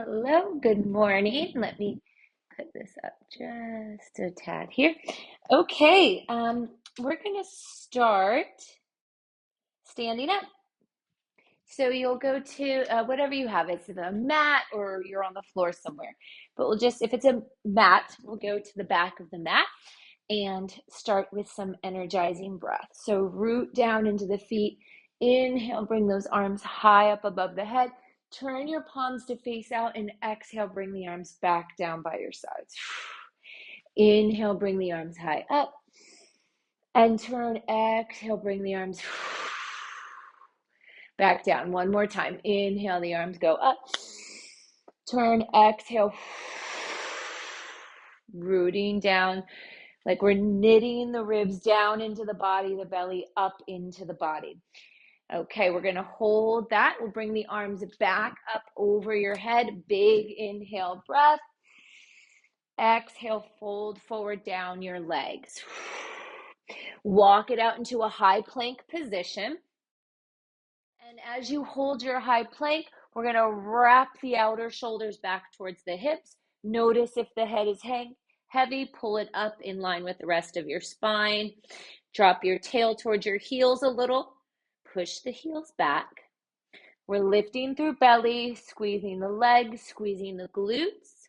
Hello, good morning. Let me put this up just a tad here. Okay, we're going to start standing up. So you'll go to whatever you have. It's a mat or you're on the floor somewhere. But if it's a mat, we'll go to the back of the mat and start with some energizing breath. So root down into the feet. Inhale, bring those arms high up above the head. Turn your palms to face out and exhale, bring the arms back down by your sides. Inhale, bring the arms high up and turn. Exhale, bring the arms back down. One more time. Inhale, the arms go up. Turn, exhale, rooting down like we're knitting the ribs down into the body, the belly up into the body. Okay, we're going to hold that. We'll bring the arms back up over your head. Big inhale breath. Exhale, fold forward down your legs. Walk it out into a high plank position. And as you hold your high plank, we're going to wrap the outer shoulders back towards the hips. Notice if the head is heavy, pull it up in line with the rest of your spine. Drop your tail towards your heels a little. Push the heels back. We're lifting through belly, squeezing the legs, squeezing the glutes,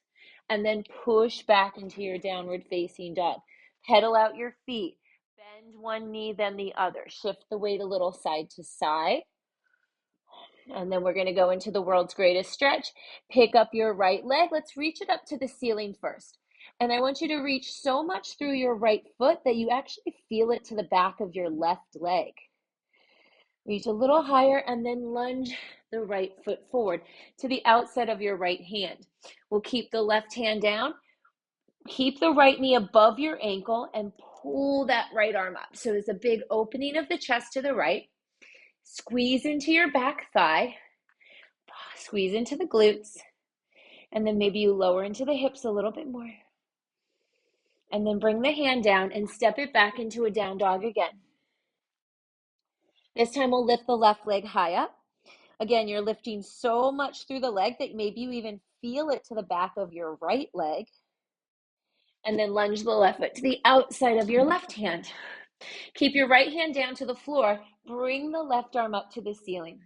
and then push back into your downward facing dog. Pedal out your feet. Bend one knee, then the other. Shift the weight a little side to side. And then we're going to go into the world's greatest stretch. Pick up your right leg. Let's reach it up to the ceiling first. And I want you to reach so much through your right foot that you actually feel it to the back of your left leg. Reach a little higher and then lunge the right foot forward to the outside of your right hand. We'll keep the left hand down. Keep the right knee above your ankle and pull that right arm up. So there's a big opening of the chest to the right. Squeeze into your back thigh. Squeeze into the glutes. And then maybe you lower into the hips a little bit more. And then bring the hand down and step it back into a down dog again. This time we'll lift the left leg high up. Again, you're lifting so much through the leg that maybe you even feel it to the back of your right leg. And then lunge the left foot to the outside of your left hand. Keep your right hand down to the floor. Bring the left arm up to the ceiling.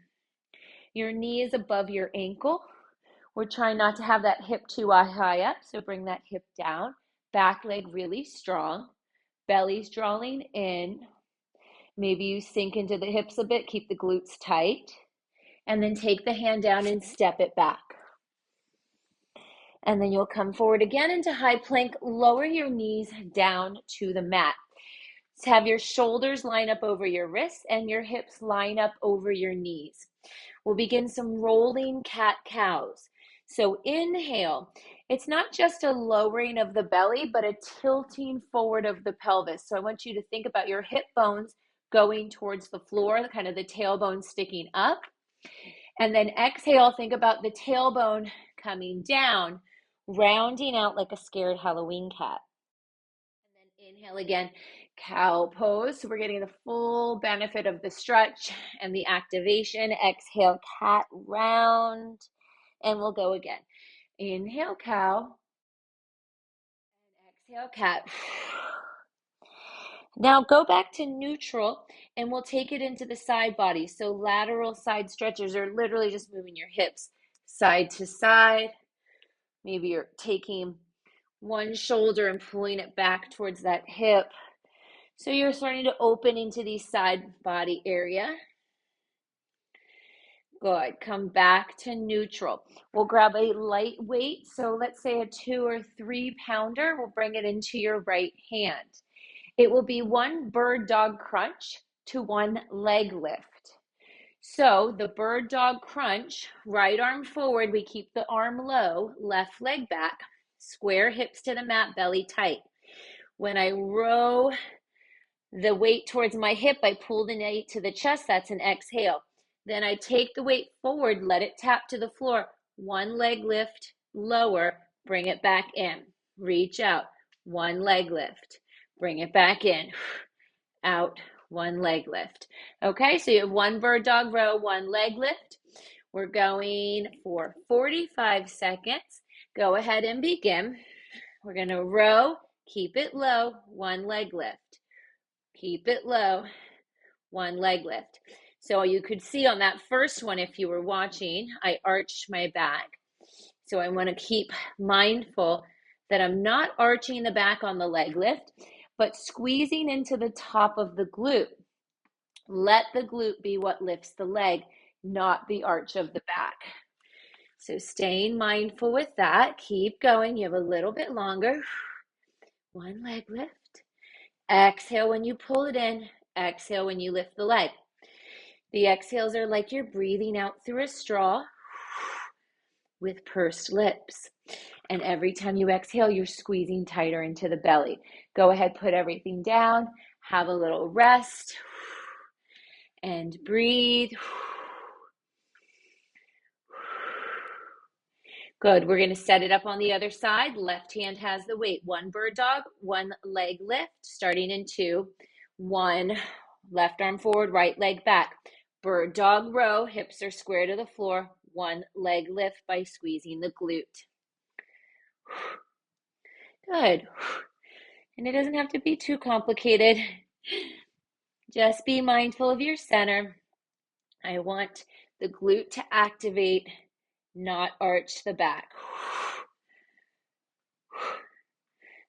Your knee is above your ankle. We're trying not to have that hip too high up, so bring that hip down. Back leg really strong. Belly's drawing in. Maybe you sink into the hips a bit. Keep the glutes tight. And then take the hand down and step it back. And then you'll come forward again into high plank. Lower your knees down to the mat. So have your shoulders line up over your wrists and your hips line up over your knees. We'll begin some rolling cat-cows. So inhale. It's not just a lowering of the belly, but a tilting forward of the pelvis. So I want you to think about your hip bones going towards the floor, kind of the tailbone sticking up. And then exhale, think about the tailbone coming down, rounding out like a scared Halloween cat. And then inhale again, cow pose. So we're getting the full benefit of the stretch and the activation. Exhale, cat round. And we'll go again. Inhale, cow. And exhale, cat. Now go back to neutral and we'll take it into the side body. So lateral side stretches are literally just moving your hips side to side. Maybe you're taking one shoulder and pulling it back towards that hip. So you're starting to open into the side body area. Good. Come back to neutral. We'll grab a light weight. So let's say a 2 or 3 pounder. We'll bring it into your right hand. It will be one bird dog crunch to one leg lift. So the bird dog crunch, right arm forward, we keep the arm low, left leg back, square hips to the mat, belly tight. When I row the weight towards my hip, I pull the knee to the chest, that's an exhale. Then I take the weight forward, let it tap to the floor, one leg lift, lower, bring it back in, reach out, one leg lift, bring it back in, out, one leg lift. Okay, so you have one bird dog row, one leg lift. We're going for 45 seconds. Go ahead and begin. We're going to row, keep it low, one leg lift. Keep it low, one leg lift. So you could see on that first one, if you were watching, I arched my back. So I want to keep mindful that I'm not arching the back on the leg lift, but squeezing into the top of the glute. Let the glute be what lifts the leg, not the arch of the back. So staying mindful with that. Keep going. You have a little bit longer. One leg lift. Exhale when you pull it in. Exhale when you lift the leg. The exhales are like you're breathing out through a straw with pursed lips. And every time you exhale, you're squeezing tighter into the belly. Go ahead, put everything down. Have a little rest. And breathe. Good. We're going to set it up on the other side. Left hand has the weight. One bird dog, one leg lift, starting in 2. 1, left arm forward, right leg back. Bird dog row, hips are square to the floor. One leg lift by squeezing the glute. Good. And it doesn't have to be too complicated. Just be mindful of your center. I want the glute to activate, not arch the back.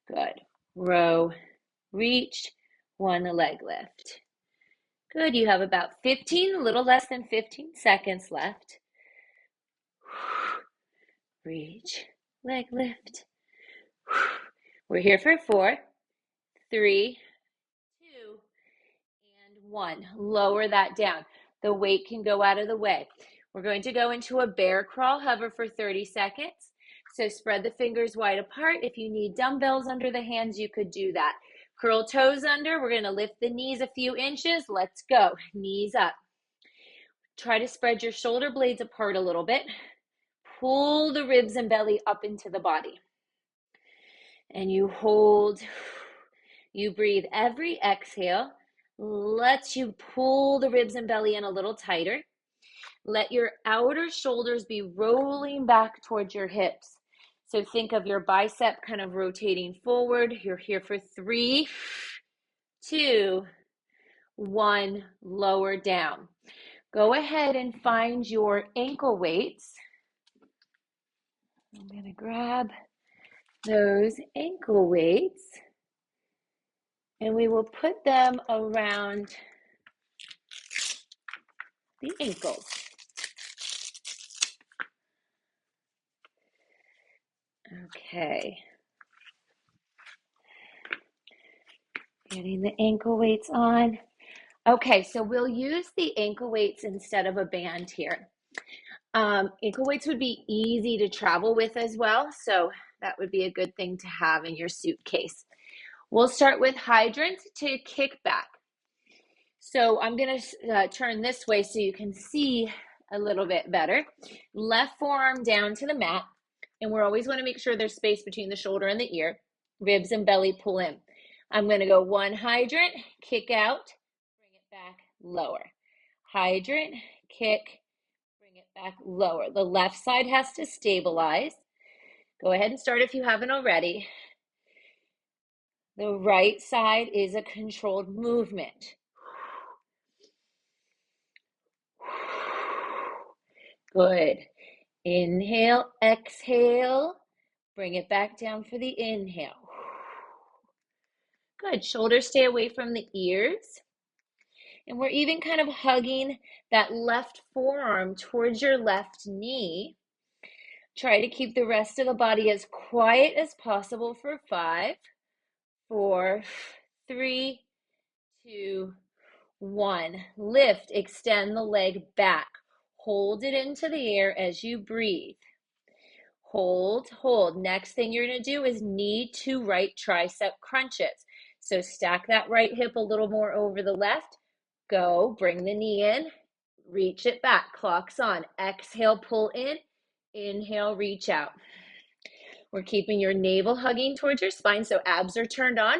Good. Row, reach, one leg lift. Good. You have about 15, a little less than 15 seconds left. Reach, leg lift. We're here for 4, 3, 2, and 1. Lower that down. The weight can go out of the way. We're going to go into a bear crawl hover for 30 seconds. So spread the fingers wide apart. If you need dumbbells under the hands, you could do that. Curl toes under. We're going to lift the knees a few inches. Let's go. Knees up. Try to spread your shoulder blades apart a little bit. Pull the ribs and belly up into the body. And you hold. You breathe. Every exhale lets you pull the ribs and belly in a little tighter. Let your outer shoulders be rolling back towards your hips. So think of your bicep kind of rotating forward. You're here for 3, 2, 1, lower down. Go ahead and find your ankle weights. I'm going to grab those ankle weights and we will put them around the ankles. Okay. Getting the ankle weights on. Okay, so we'll use the ankle weights instead of a band here. Ankle weights would be easy to travel with as well, so that would be a good thing to have in your suitcase. We'll start with hydrant to kick back. So I'm going to turn this way so you can see a little bit better. Left forearm down to the mat, and we always want to make sure there's space between the shoulder and the ear. Ribs and belly pull in. I'm going to go 1 hydrant, kick out, bring it back, lower. Hydrant, kick, bring it back, lower. The left side has to stabilize. Go ahead and start if you haven't already. The right side is a controlled movement. Good. Inhale, exhale. Bring it back down for the inhale. Good. Shoulders stay away from the ears. And we're even kind of hugging that left forearm towards your left knee. Try to keep the rest of the body as quiet as possible for 5, 4, 3, 2, 1. Lift, extend the leg back. Hold it into the air as you breathe. Hold, hold. Next thing you're going to do is knee to right tricep crunches. So stack that right hip a little more over the left. Go, bring the knee in, reach it back. Clock's on. Exhale, pull in. Inhale, reach out. We're keeping your navel hugging towards your spine, so abs are turned on.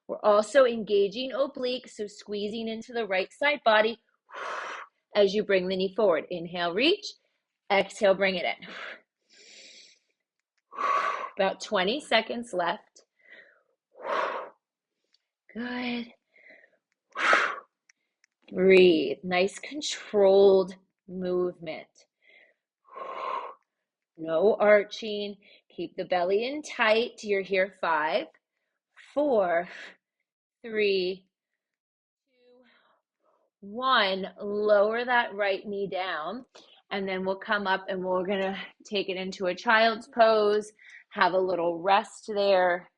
We're also engaging obliques, so squeezing into the right side body as you bring the knee forward. Inhale, reach. Exhale, bring it in. About 20 seconds left. Good. Breathe. Nice controlled movement. No arching. Keep the belly in tight. You're here. 5, 4, 3, 2, 1. Lower that right knee down. And then we'll come up and we're going to take it into a child's pose. Have a little rest there,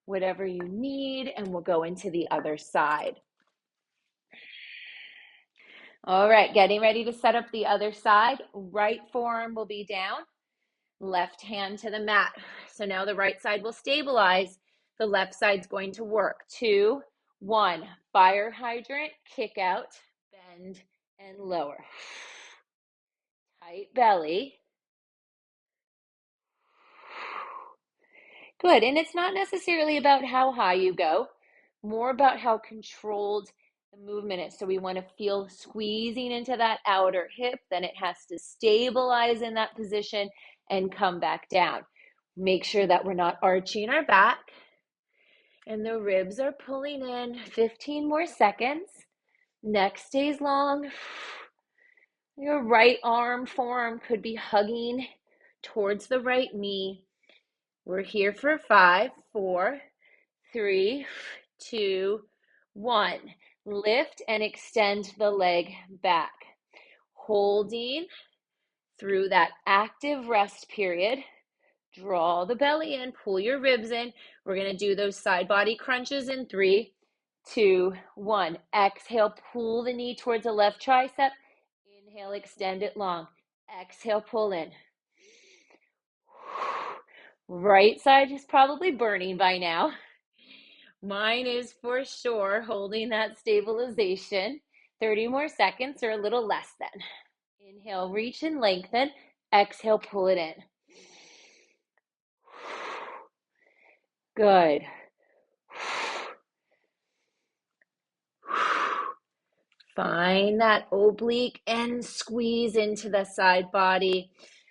whatever you need. And we'll go into the other side. All right, getting ready to set up the other side. Right forearm will be down, left hand to the mat. So now the right side will stabilize. The left side's going to work. 2, 1. Fire hydrant, kick out, bend, and lower. Tight belly. Good, and it's not necessarily about how high you go, more about how controlled the movement is. So we want to feel squeezing into that outer hip, then it has to stabilize in that position and come back down. Make sure that we're not arching our back and the ribs are pulling in. 15 more seconds. Neck stays long. Your right arm, forearm could be hugging towards the right knee. We're here for 5, 4, 3, 2, 1. Lift and extend the leg back. Holding through that active rest period. Draw the belly in, pull your ribs in. We're going to do those side body crunches in 3, 2, 1. Exhale, pull the knee towards the left tricep. Inhale, extend it long. Exhale, pull in. Right side is probably burning by now. Mine is for sure holding that stabilization. 30 more seconds or a little less than. Inhale, reach and lengthen. Exhale, pull it in. Good. Find that oblique and squeeze into the side body.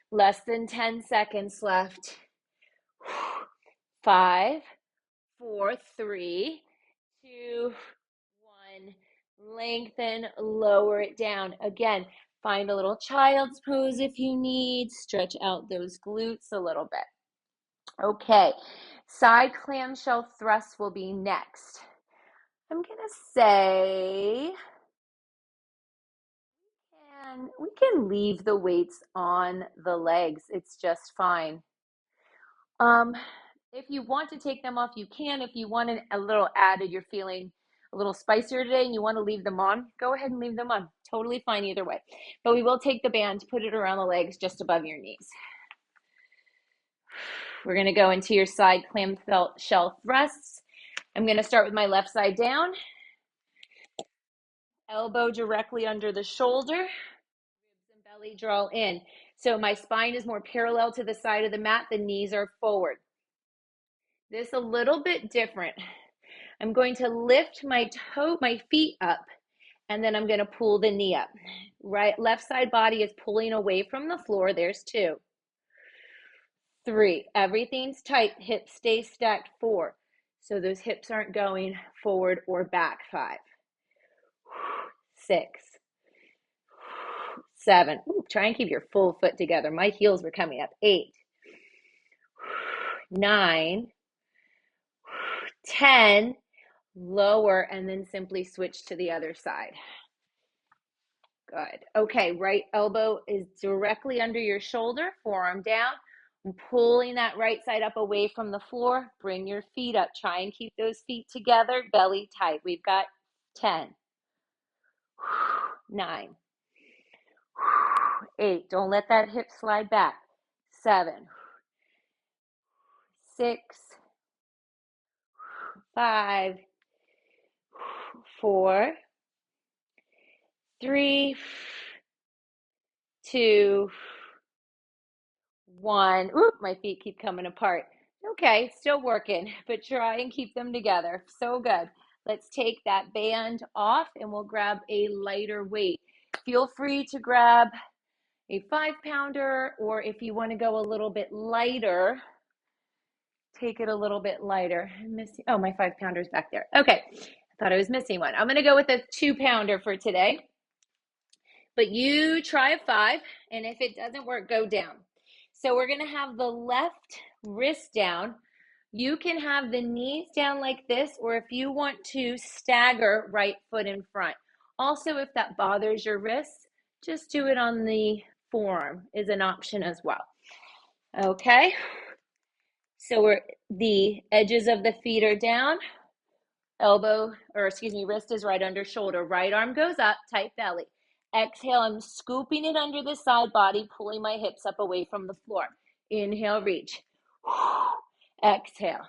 Less than 10 seconds left. 5, 4, 3, 2, 1. Lengthen, lower it down. Again, find a little child's pose if you need. Stretch out those glutes a little bit. Okay, side clamshell thrust will be next. I'm going to say we can leave the weights on the legs. It's just fine. If you want to take them off, you can. If you want a little added, you're feeling a little spicier today and you want to leave them on, go ahead and leave them on. Totally fine either way. But we will take the band, put it around the legs just above your knees. We're going to go into your side clamshell thrusts. I'm going to start with my left side down. Elbow directly under the shoulder. Ribs and belly draw in. So my spine is more parallel to the side of the mat. The knees are forward. This a little bit different. I'm going to lift my feet up, and then I'm going to pull the knee up. Right, left side body is pulling away from the floor. There's 2. 3. Everything's tight. Hips stay stacked. 4. So those hips aren't going forward or back. 5. 6. 7. Ooh, try and keep your full foot together. My heels were coming up. 8. 9. 10. Lower, and then simply switch to the other side. Good. Okay, right elbow is directly under your shoulder, forearm down. I'm pulling that right side up away from the floor. Bring your feet up. Try and keep those feet together, belly tight. We've got 10, 9, 8. Don't let that hip slide back. 7, 6, 5, 4, 3, 2, 1. Oop, my feet keep coming apart. Okay, still working, but try and keep them together. So good. Let's take that band off and we'll grab a lighter weight. Feel free to grab a 5-pounder, or if you want to go a little bit lighter, take it a little bit lighter. I'm missing, oh, my 5-pounder's back there. Okay, I thought I was missing one. I'm going to go with a 2-pounder for today. But you try a 5, and if it doesn't work, go down. So we're going to have the left wrist down. You can have the knees down like this, or if you want to stagger, right foot in front. Also, if that bothers your wrists, just do it on the forearm is an option as well. Okay, so the edges of the feet are down. Wrist is right under shoulder. Right arm goes up, tight belly. Exhale, I'm scooping it under the side body, pulling my hips up away from the floor. Inhale, reach. Exhale.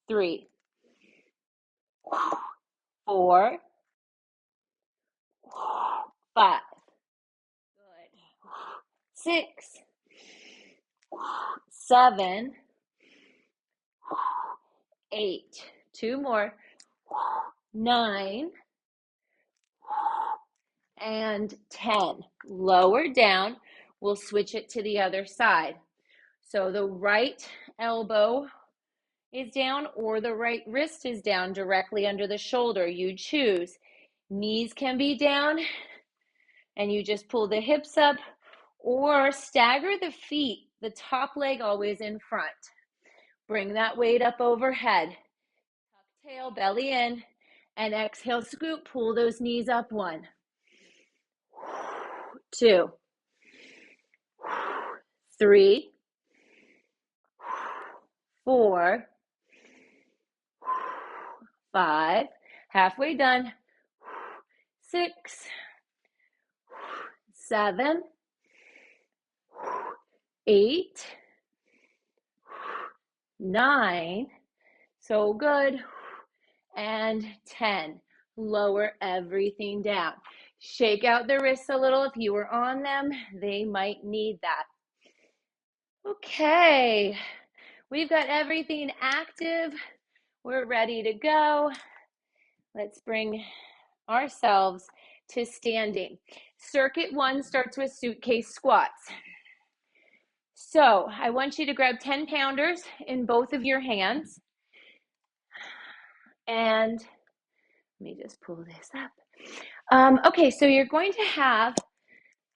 3, 4, 5. Good. 6, 7, 8. 2 more. 9 and 10. Lower down. We'll switch it to the other side. So the right elbow is down or the right wrist is down directly under the shoulder. You choose. Knees can be down and you just pull the hips up, or stagger the feet, the top leg always in front. Bring that weight up overhead. Tuck tail, belly in, and exhale, scoop, pull those knees up. 1, 2, 3, 4, 5, halfway done. 6, 7, 8, 9, so good, and 10. Lower everything down. Shake out the wrists a little. If you were on them, they might need that. Okay, we've got everything active. We're ready to go. Let's bring ourselves to standing. Circuit 1 starts with suitcase squats. So I want you to grab 10-pounders in both of your hands. And let me just pull this up. Okay, so you're going to have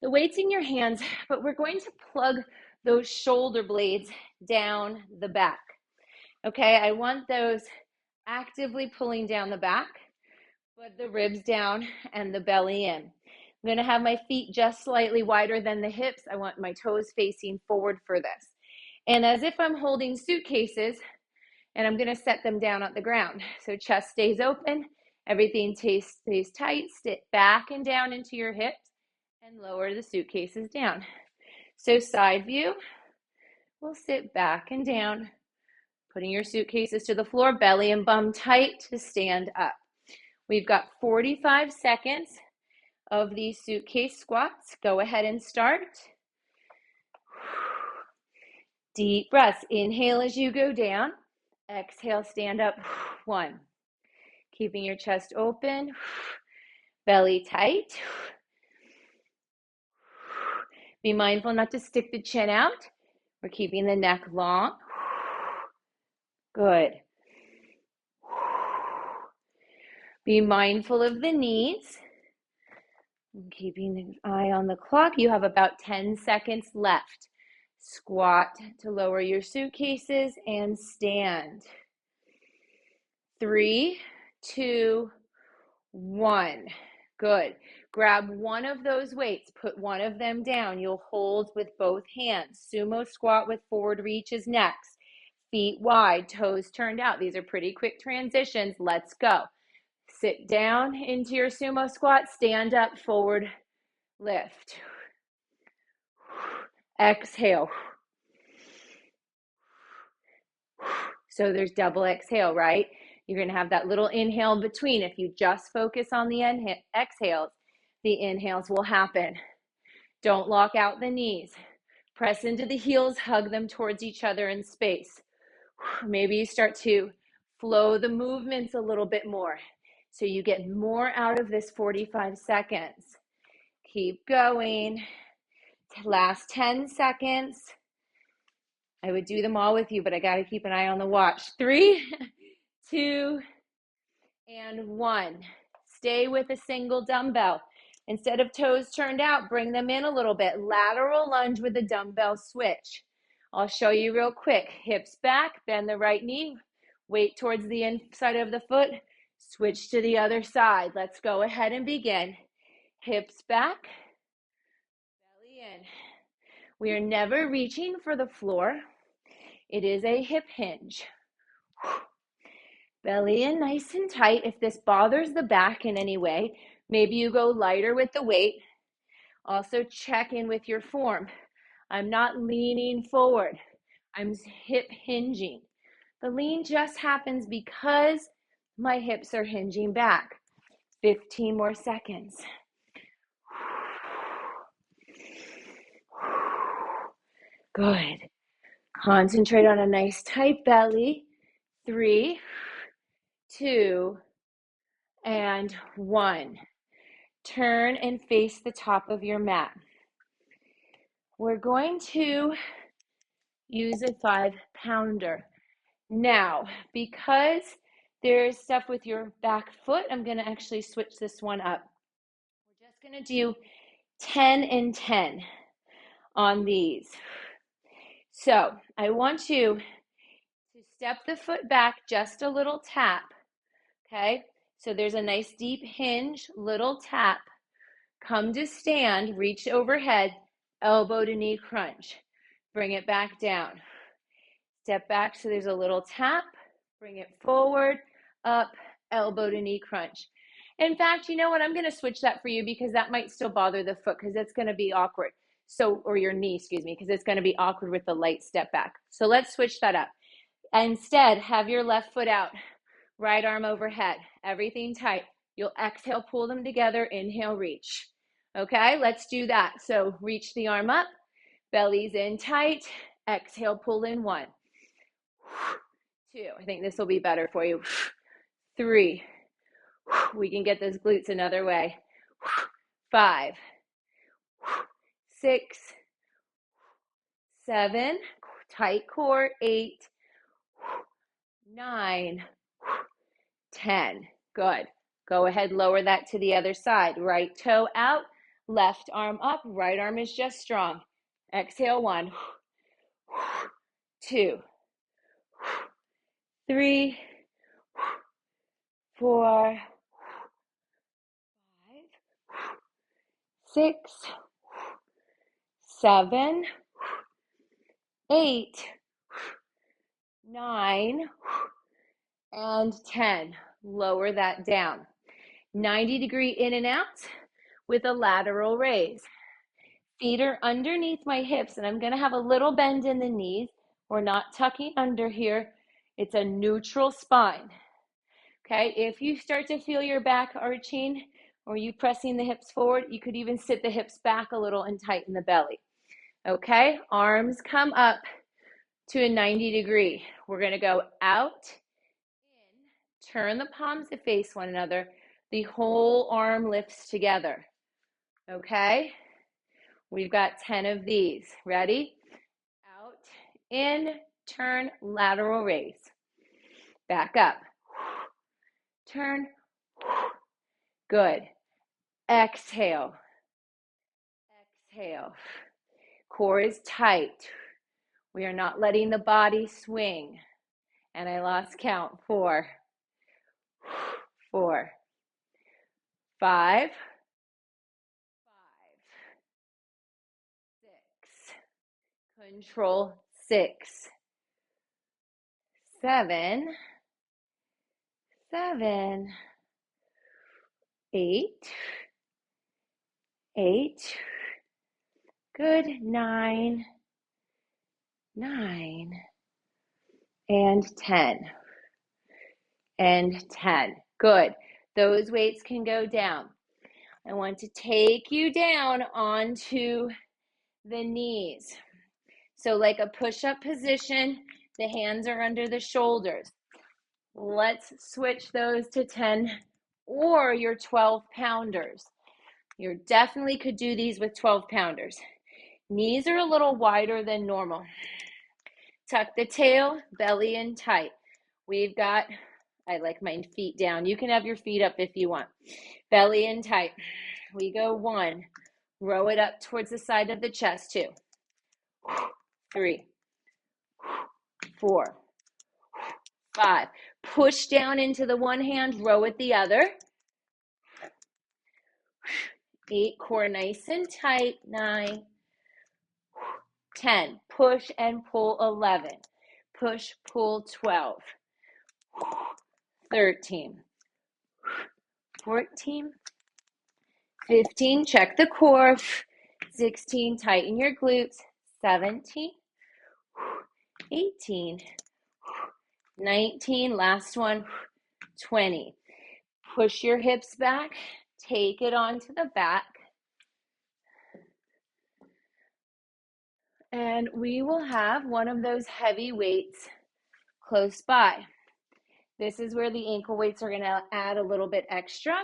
the weights in your hands, but we're going to plug those shoulder blades down the back. Okay, I want those actively pulling down the back, but the ribs down and the belly in. I'm going to have my feet just slightly wider than the hips. I want my toes facing forward for this. And as if I'm holding suitcases, and I'm going to set them down on the ground. So chest stays open, everything stays tight, sit back and down into your hips, and lower the suitcases down. So side view, we'll sit back and down, putting your suitcases to the floor, belly and bum tight to stand up. We've got 45 seconds of these suitcase squats. Go ahead and start. Deep breaths. Inhale as you go down. Exhale, stand up. 1. Keeping your chest open, belly tight. Be mindful not to stick the chin out. We're keeping the neck long. Good. Be mindful of the knees. Keeping an eye on the clock. You have about 10 seconds left. Squat to lower your suitcases and stand. 3, 2, 1. Good. Grab one of those weights, put one of them down. You'll hold with both hands. Sumo squat with forward reach is next. Feet wide, toes turned out. These are pretty quick transitions. Let's go. Sit down into your sumo squat, stand up, forward, lift. Exhale. So there's double exhale, right? You're going to have that little inhale between. If you just focus on the exhales, the inhales will happen. Don't lock out the knees. Press into the heels, hug them towards each other in space. Maybe you start to flow the movements a little bit more. so you get more out of this 45 seconds. Keep going. Last 10 seconds. I would do them all with you, but I got to keep an eye on the watch. 3, 2, and 1. Stay with a single dumbbell. Instead of toes turned out, bring them in a little bit. Lateral lunge with a dumbbell switch. I'll show you real quick. Hips back, bend the right knee, weight towards the inside of the foot, switch to the other side. Let's go ahead and begin. Hips back, belly in. We are never reaching for the floor. It is a hip hinge. Belly in nice and tight. If this bothers the back in any way, maybe you go lighter with the weight. Also check in with your form. I'm not leaning forward. I'm hip hinging. The lean just happens because my hips are hinging back. 15 more seconds. Good. Concentrate on a nice tight belly. 3, 2, and 1. Turn and face the top of your mat. We're going to use a 5-pounder. Now, because there's stuff with your back foot, I'm going to actually switch this one up. We're just going to do 10 and 10 on these. So I want you to step the foot back just a little tap, okay? So there's a nice deep hinge, little tap. Come to stand, reach overhead, elbow to knee crunch. Bring it back down. Step back so there's a little tap. Bring it forward, up, elbow to knee crunch. In fact, you know what? I'm going to switch that for you because that might still bother the foot because it's going to be awkward. So, or your knee, excuse me, because it's going to be awkward with the light step back. So let's switch that up. Instead, have your left foot out, right arm overhead, everything tight. You'll exhale, pull them together, inhale, reach. Okay, let's do that. So reach the arm up, belly's in tight, exhale, pull in 1, 2, I think this will be better for you, 3, we can get those glutes another way, 5, 6, 7, tight core, 8, 9, 10. Good. Go ahead, lower that to the other side. Right toe out, left arm up, right arm is just strong. Exhale, 1, 2, 3, 4, 5, 6, 7, 8, 9, and 10. Lower that down. 90-degree in and out with a lateral raise. Feet are underneath my hips, and I'm going to have a little bend in the knees. We're not tucking under here. It's a neutral spine. Okay, if you start to feel your back arching or you pressing the hips forward, you could even sit the hips back a little and tighten the belly. Okay, arms come up to a 90-degree. We're going to go out, in, turn the palms to face one another. The whole arm lifts together. Okay, we've got 10 of these. Ready? Out, in, turn, lateral raise. Back up. Turn. Good. Exhale. Exhale. Core is tight. We are not letting the body swing. And I lost count. 4, 4, 5, 5, 6. Control 6, 7, 7, 8, 8. Good. 9, 9, and 10, and 10. Good. Those weights can go down. I want to take you down onto the knees. So like a push-up position, the hands are under the shoulders. Let's switch those to 10 or your 12-pounders. You definitely could do these with 12-pounders. Knees are a little wider than normal. Tuck the tail, belly in tight. We've got, I like my feet down. You can have your feet up if you want. Belly in tight. We go 1. Row it up towards the side of the chest, 2, 3, 4, 5. Push down into the one hand, row with the other. 8, core nice and tight. 9, 10. Push and pull. 11. Push, pull. 12. 13. 14. 15. Check the core. 16. Tighten your glutes. 17. 18. 19. Last one. 20. Push your hips back. Take it onto the back. And we will have one of those heavy weights close by. This is where the ankle weights are going to add a little bit extra.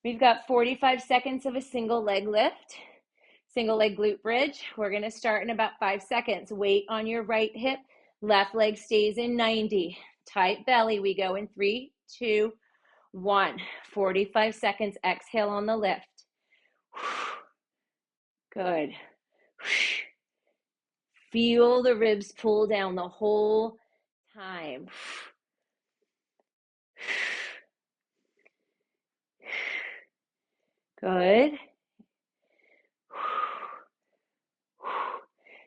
We've got 45 seconds of a single leg lift, single leg glute bridge. We're going to start in about 5 seconds. Weight on your right hip, left leg stays in 90. Tight belly. We go in 3, 2, 1. 45 seconds. Exhale on the lift. Good. Feel the ribs pull down the whole time. Good.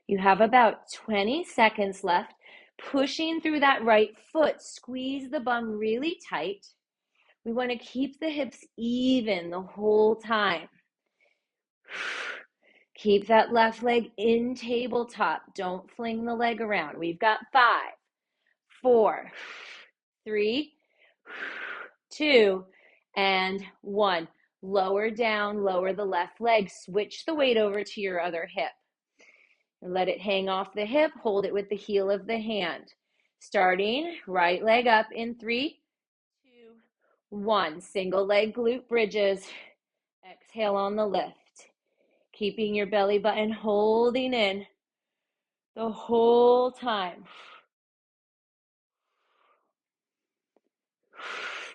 You have about 20 seconds left. Pushing through that right foot, squeeze the bum really tight. We want to keep the hips even the whole time. Keep that left leg in tabletop. Don't fling the leg around. We've got 5, 4, 3, 2, and 1. Lower down, lower the left leg. Switch the weight over to your other hip. Let it hang off the hip. Hold it with the heel of the hand. Starting, right leg up in 3, 2, 1. Single leg glute bridges. Exhale on the lift. Keeping your belly button holding in the whole time.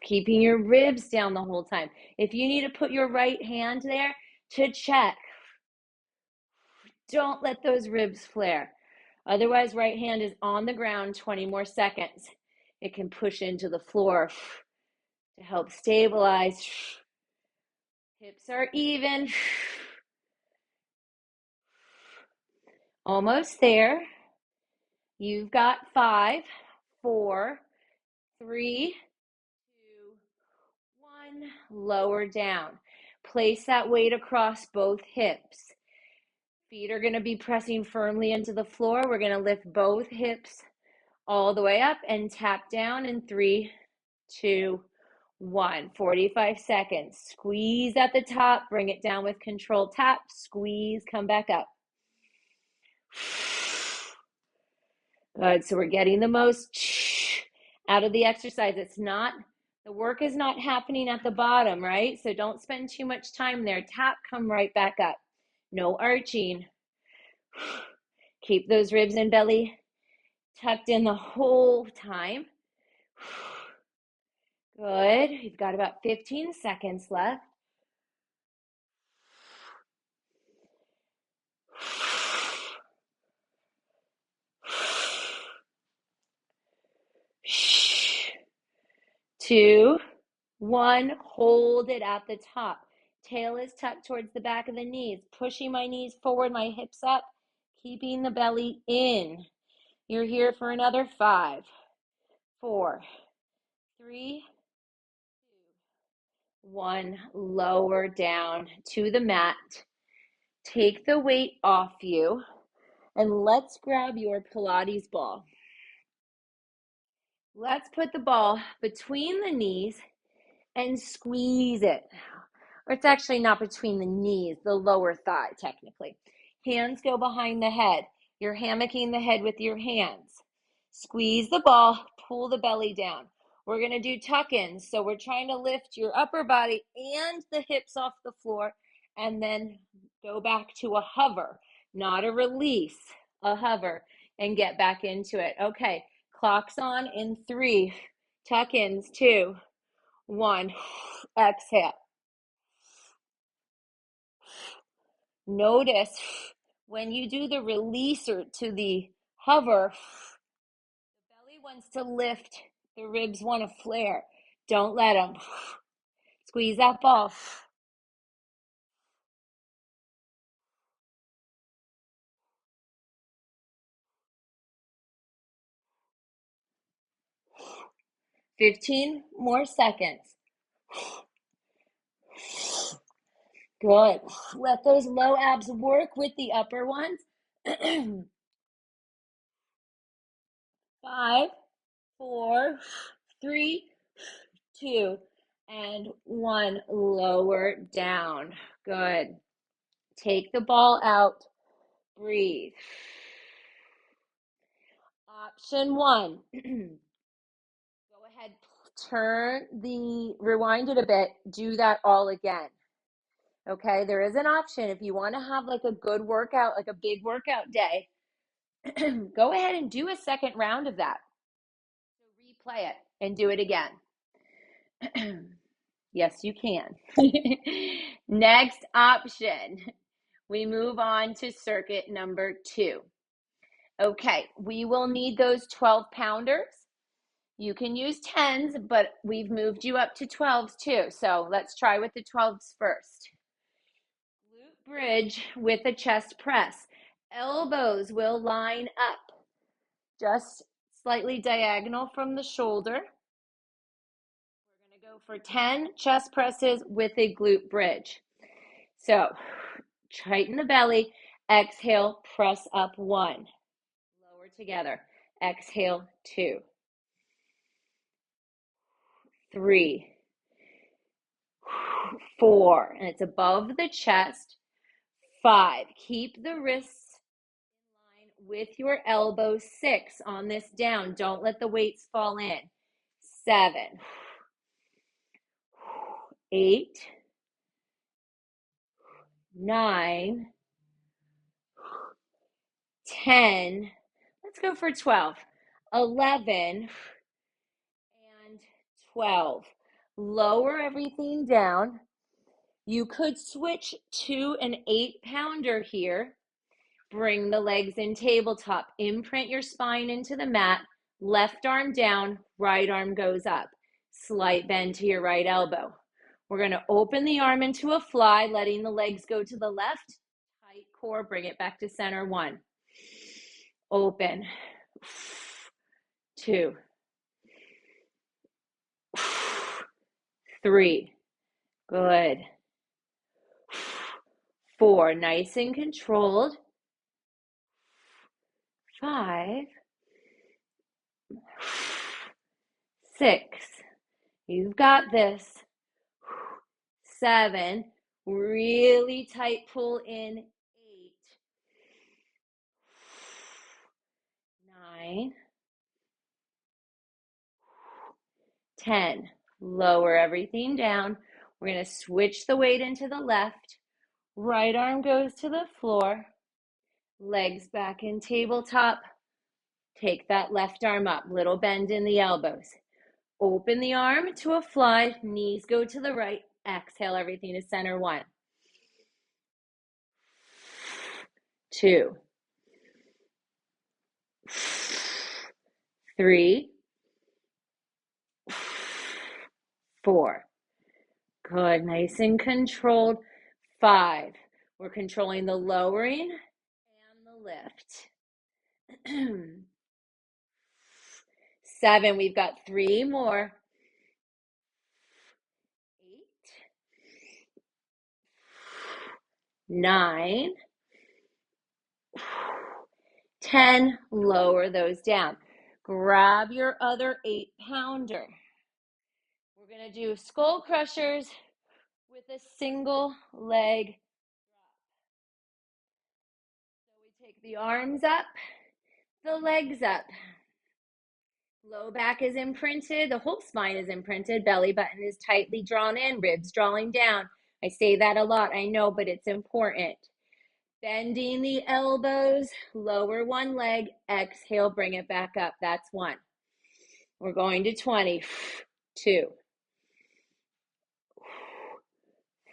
Keeping your ribs down the whole time. If you need to put your right hand there to check, don't let those ribs flare. Otherwise, right hand is on the ground 20 more seconds. It can push into the floor to help stabilize. Hips are even. Almost there. You've got 5, 4, 3, 2, 1. Lower down. Place that weight across both hips. Feet are going to be pressing firmly into the floor. We're going to lift both hips all the way up and tap down in 3, 2, 1. 45 seconds. Squeeze at the top. Bring it down with control. Tap, squeeze, come back up. Good. So we're getting the most out of the exercise. The work is not happening at the bottom, right? So don't spend too much time there. Tap, come right back up. No arching. Keep those ribs and belly tucked in the whole time. Good. You've got about 15 seconds left. Two, 1. Hold it at the top. Tail is tucked towards the back of the knees. Pushing my knees forward, my hips up, keeping the belly in. You're here for another 5, 4, 3, 2, 1. Lower down to the mat. Take the weight off you, and let's grab your Pilates ball. Let's put the ball between the knees and squeeze it. Or it's actually not between the knees, the lower thigh, technically. Hands go behind the head. You're hammocking the head with your hands. Squeeze the ball, pull the belly down. We're going to do tuck-ins. So we're trying to lift your upper body and the hips off the floor and then go back to a hover, not a release, a hover, and get back into it. Okay, clock's on in 3, tuck-ins, 2, 1, exhale. Notice when you do the releaser to the hover, the belly wants to lift, the ribs want to flare. Don't let them. Squeeze that ball. 15 more seconds. Good. Let those low abs work with the upper ones. 5, 4, 3, 2, and 1. Lower down. Good. Take the ball out. Breathe. Option 1. Go ahead, rewind it a bit. Do that all again. Okay, there is an option if you want to have like a good workout, like a big workout day. Go ahead and do a second round of that. So replay it and do it again. Yes, you can. Next option, we move on to circuit number 2. Okay, we will need those 12-pounders. You can use 10s, but we've moved you up to 12s too. So let's try with the 12s first. Glute bridge with a chest press. Elbows will line up, just slightly diagonal from the shoulder. We're going to go for 10 chest presses with a glute bridge. So tighten the belly. Exhale, press up 1. Lower together. Exhale, 2. 3. 4. And it's above the chest. 5. Keep the wrists in line with your elbows. 6. On this down. Don't let the weights fall in. 7. 8. 9. 10. Let's go for 12. 11 and 12. Lower everything down. You could switch to an 8-pounder here. Bring the legs in tabletop. Imprint your spine into the mat. Left arm down, right arm goes up. Slight bend to your right elbow. We're going to open the arm into a fly, letting the legs go to the left. Tight core, bring it back to center. 1. Open. 2. 3. Good. 4. Nice and controlled. 5. 6. You've got this. 7. Really tight pull in. 8. 9. 10. Lower everything down. We're going to switch the weight into the left. Right arm goes to the floor. Legs back in tabletop. Take that left arm up. Little bend in the elbows. Open the arm to a fly. Knees go to the right. Exhale everything to center. 1. 2. 3. 4. Good. Nice and controlled. 5. We're controlling the lowering and the lift. 7. We've got 3 more. 8. 9. 10. Lower those down. Grab your other 8-pounder. We're going to do skull crushers with a single leg drop. So we take the arms up, the legs up. Low back is imprinted, the whole spine is imprinted, belly button is tightly drawn in, ribs drawing down. I say that a lot, I know, but it's important. Bending the elbows, lower one leg, exhale, bring it back up. That's 1. We're going to 20. 2,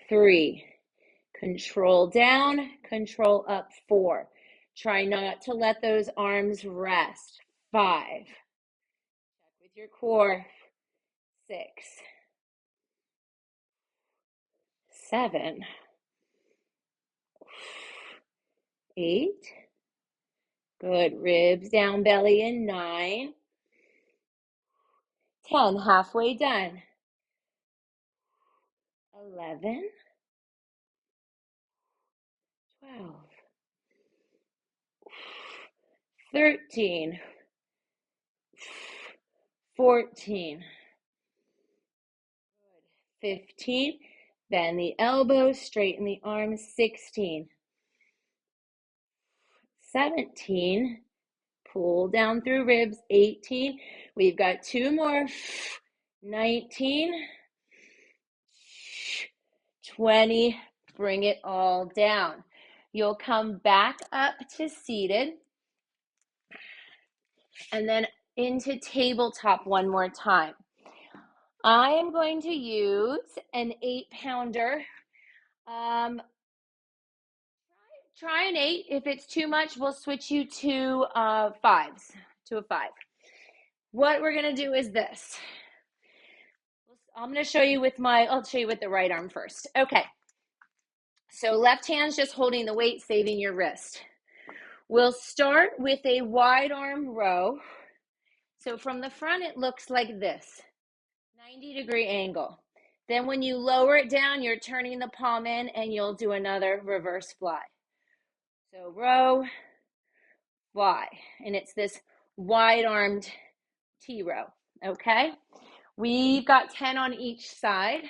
3, control down, control up. 4. Try not to let those arms rest. 5. Check with your core. 6, 7, 8. Good. Ribs down, belly in. 9, 10. Halfway done. 11, 12, 13, 14, 15. Bend the elbows, straighten the arms. 16, 17. Pull down through ribs. 18. We've got 2 more. 19, 20. Bring it all down. You'll come back up to seated and then into tabletop one more time. I am going to use an 8-pounder. Try an 8. If it's too much, we'll switch you to 5s, to a 5. What we're going to do is this. I'm going to show you I'll show you with the right arm first. Okay. So left hand's just holding the weight, saving your wrist. We'll start with a wide arm row. So from the front, it looks like this, 90-degree angle. Then when you lower it down, you're turning the palm in and you'll do another reverse fly. So row, fly. And it's this wide-armed T-row, okay? We've got 10 on each side.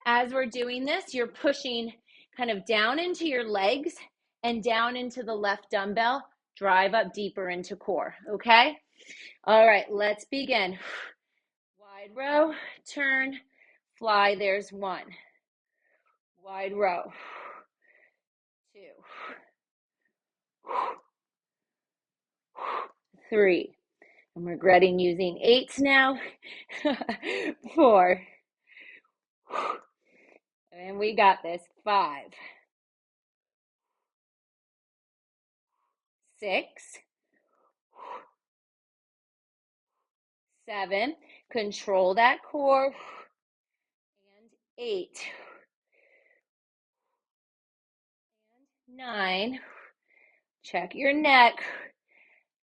As we're doing this, you're pushing kind of down into your legs and down into the left dumbbell. Drive up deeper into core, okay? All right, let's begin. Wide row, turn, fly. There's 1. Wide row. 2. 3. I'm regretting using 8s now. 4. And we got this. 5. 6. 7. Control that core. And 8. And 9. Check your neck.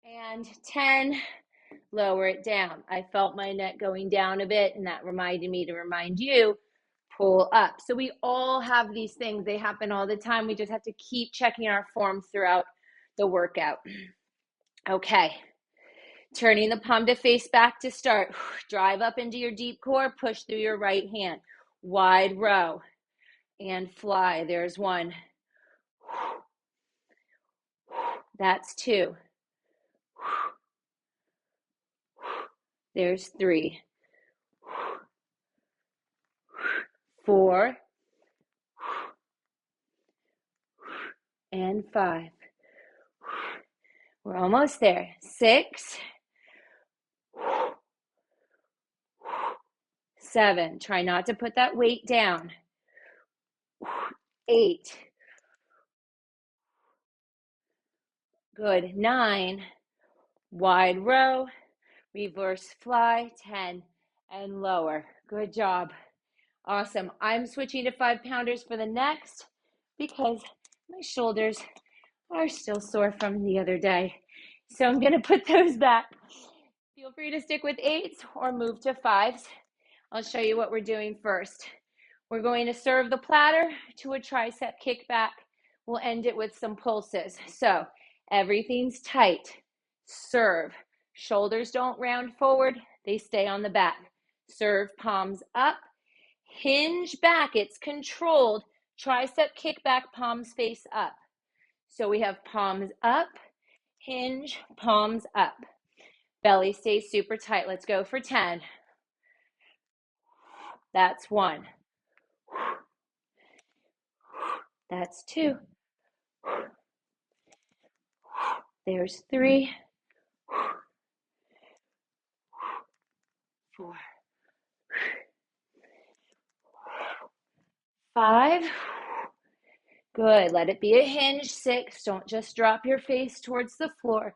And 10. Lower it down. I felt my neck going down a bit, and that reminded me to remind you, pull up. So we all have these things. They happen all the time. We just have to keep checking our form throughout the workout. Okay. Turning the palm to face back to start. Drive up into your deep core. Push through your right hand. Wide row. And fly. There's 1. That's 2. There's 3. 4. And 5. We're almost there. 6. 7. Try not to put that weight down. 8. Good. 9. Wide row. Reverse fly. 10. And lower. Good job. Awesome. I'm switching to 5-pounders for the next because my shoulders are still sore from the other day. So I'm going to put those back. Feel free to stick with 8s or move to 5s. I'll show you what we're doing first. We're going to serve the platter to a tricep kickback. We'll end it with some pulses. So everything's tight. Serve. Shoulders don't round forward. They stay on the back. Serve, palms up. Hinge back. It's controlled. Tricep kickback, palms face up. So we have palms up, hinge, palms up. Belly stays super tight. Let's go for 10. That's 1. That's 2. There's 3. 4. 5. Good. Let it be a hinge. 6. Don't just drop your face towards the floor.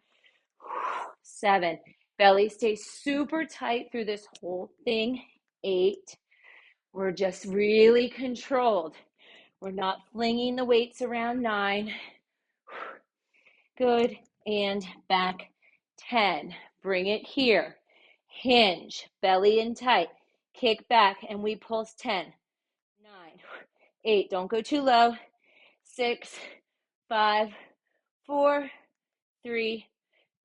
7. Belly stays super tight through this whole thing. 8. We're just really controlled. We're not flinging the weights around. 9. Good. And back. 10. Bring it here. Hinge. Belly in tight. Kick back and we pulse. 10. 9. 8. Don't go too low. 6. 5. 4. 3.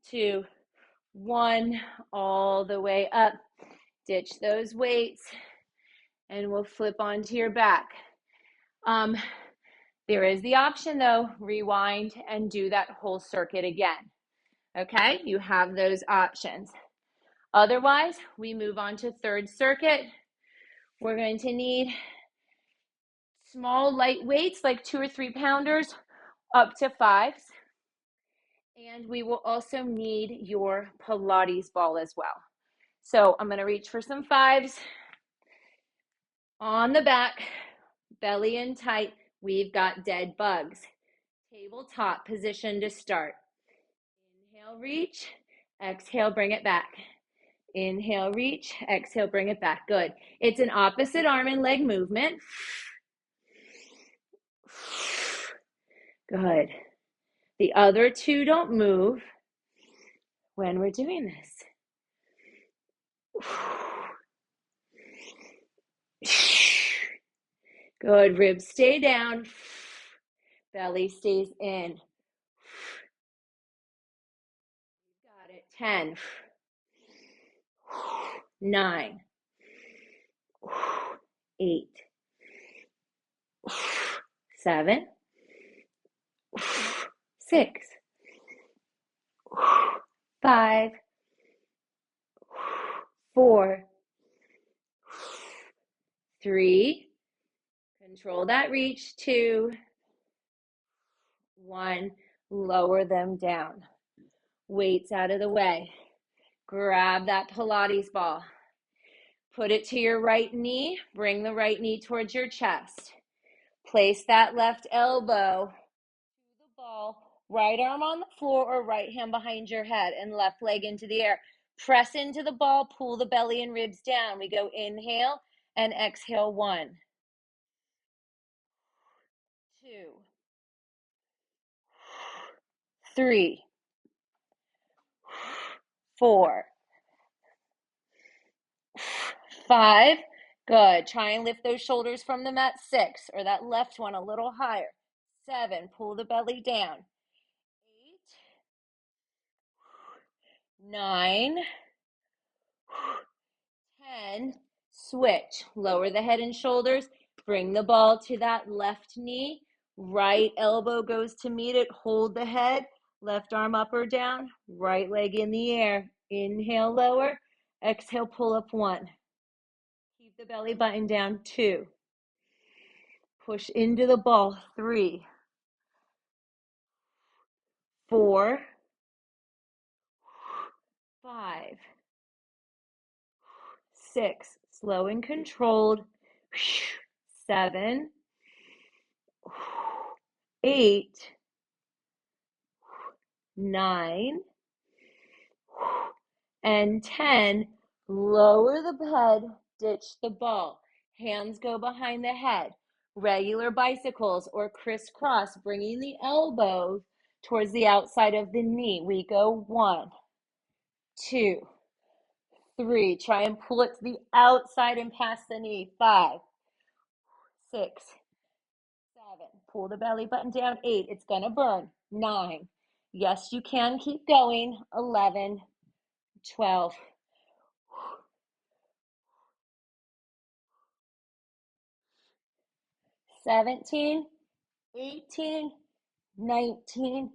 2. 1. All the way up. Ditch those weights and we'll flip onto your back. There is the option though, rewind and do that whole circuit again. Okay, you have those options. Otherwise, we move on to third circuit. We're going to need small light weights like 2 or 3 pounders up to 5s. And we will also need your Pilates ball as well. So I'm going to reach for some 5s. On the back, belly in tight, we've got dead bugs. Tabletop position to start. Inhale, reach. Exhale, bring it back. Inhale, reach. Exhale, bring it back. Good. It's an opposite arm and leg movement. Good. The other 2 don't move when we're doing this. Good. Ribs stay down. Belly stays in. Got it. 10. 9. 8. 7. 6. 5. 4. 3. Control that reach. 2. 1. Lower them down. Weights out of the way. Grab that Pilates ball. Put it to your right knee. Bring the right knee towards your chest. Place that left elbow to the ball. Right arm on the floor or right hand behind your head and left leg into the air. Press into the ball. Pull the belly and ribs down. We go inhale and exhale. 1, 2, 3, 4, 5. Good. Try and lift those shoulders from the mat. 6, or that left one a little higher. 7. Pull the belly down. 8, 9, 10. Switch. Lower the head and shoulders. Bring the ball to that left knee. Right elbow goes to meet it. Hold the head. Left arm up or down. Right leg in the air. Inhale, lower. Exhale, pull up. 1. Keep the belly button down. 2. Push into the ball. 3, 4, 5, 6. Slow and controlled. 7, 8, 9, and 10. Lower the head, ditch the ball. Hands go behind the head. Regular bicycles or crisscross, bringing the elbows towards the outside of the knee. We go 1, 2, 3. Try and pull it to the outside and past the knee. 5, 6, 7. Pull the belly button down. 8. It's going to burn. 9. Yes, you can keep going. 11, 12, 17, 18, 19,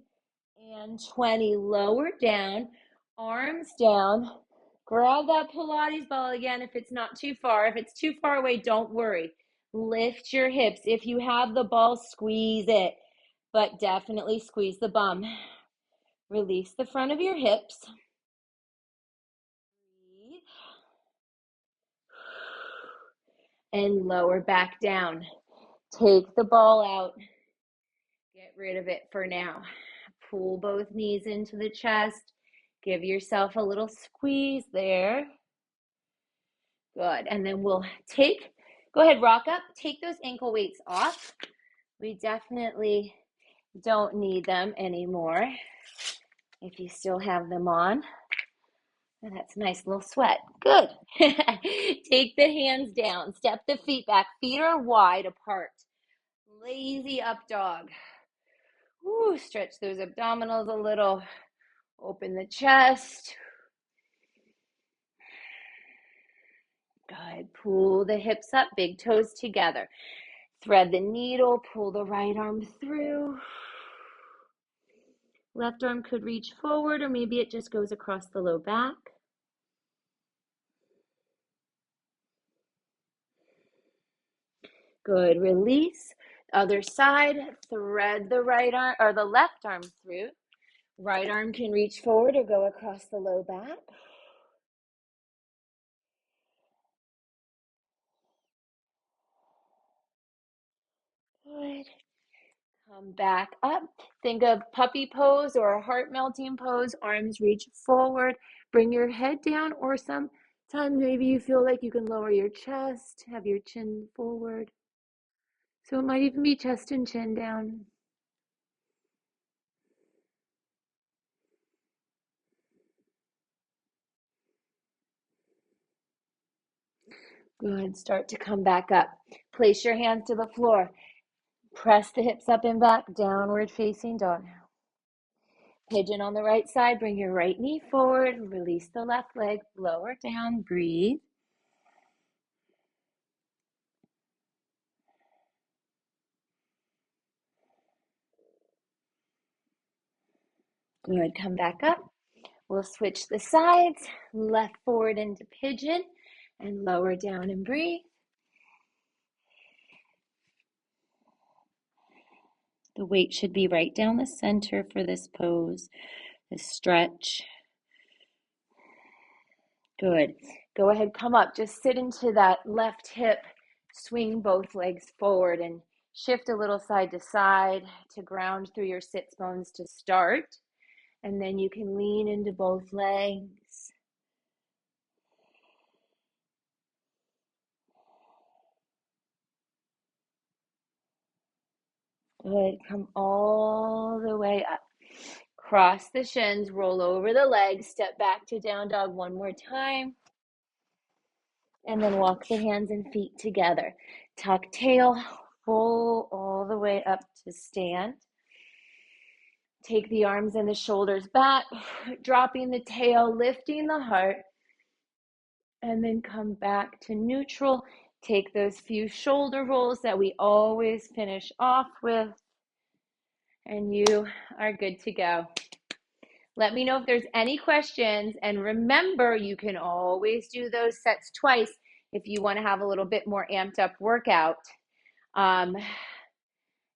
and 20. Lower down. Arms down. Grab that Pilates ball again if it's not too far. If it's too far away, don't worry. Lift your hips. If you have the ball, squeeze it, but definitely squeeze the bum. Release the front of your hips. Breathe. And lower back down. Take the ball out. Get rid of it for now. Pull both knees into the chest. Give yourself a little squeeze there. Good. And then we'll go ahead, rock up. Take those ankle weights off. We definitely don't need them anymore if you still have them on. And that's a nice little sweat. Good. Take the hands down. Step the feet back. Feet are wide apart. Lazy up dog. Woo, stretch those abdominals a little. Open the chest. Good. Pull the hips up, big toes together. Thread the needle, pull the right arm through. Left arm could reach forward, or maybe it just goes across the low back. Good. Release. Other side, thread the right arm or the left arm through. Right arm can reach forward or go across the low back. Good. Come back up. Think of puppy pose or a heart melting pose. Arms reach forward. Bring your head down, or sometimes maybe you feel like you can lower your chest, have your chin forward. So it might even be chest and chin down. Good. Start to come back up. Place your hands to the floor. Press the hips up and back, downward facing dog. Pigeon on the right side. Bring your right knee forward. Release the left leg. Lower down. Breathe. Good. Come back up. We'll switch the sides. Left forward into pigeon and lower down and breathe. The weight should be right down the center for this pose, this stretch. Good. Go ahead, come up. Just sit into that left hip. Swing both legs forward and shift a little side to side to ground through your sits bones to start. And then you can lean into both legs. Good. Come all the way up. Cross the shins, roll over the legs, step back to down dog one more time. And then walk the hands and feet together. Tuck tail, roll all the way up to stand. Take the arms and the shoulders back, dropping the tail, lifting the heart, and then come back to neutral. Take those few shoulder rolls that we always finish off with, and you are good to go. Let me know if there's any questions, and remember, you can always do those sets twice if you want to have a little bit more amped up workout.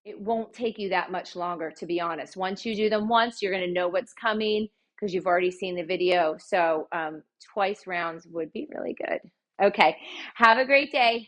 It won't take you that much longer, to be honest. Once you do them once, you're going to know what's coming because you've already seen the video. So twice rounds would be really good. Okay, have a great day.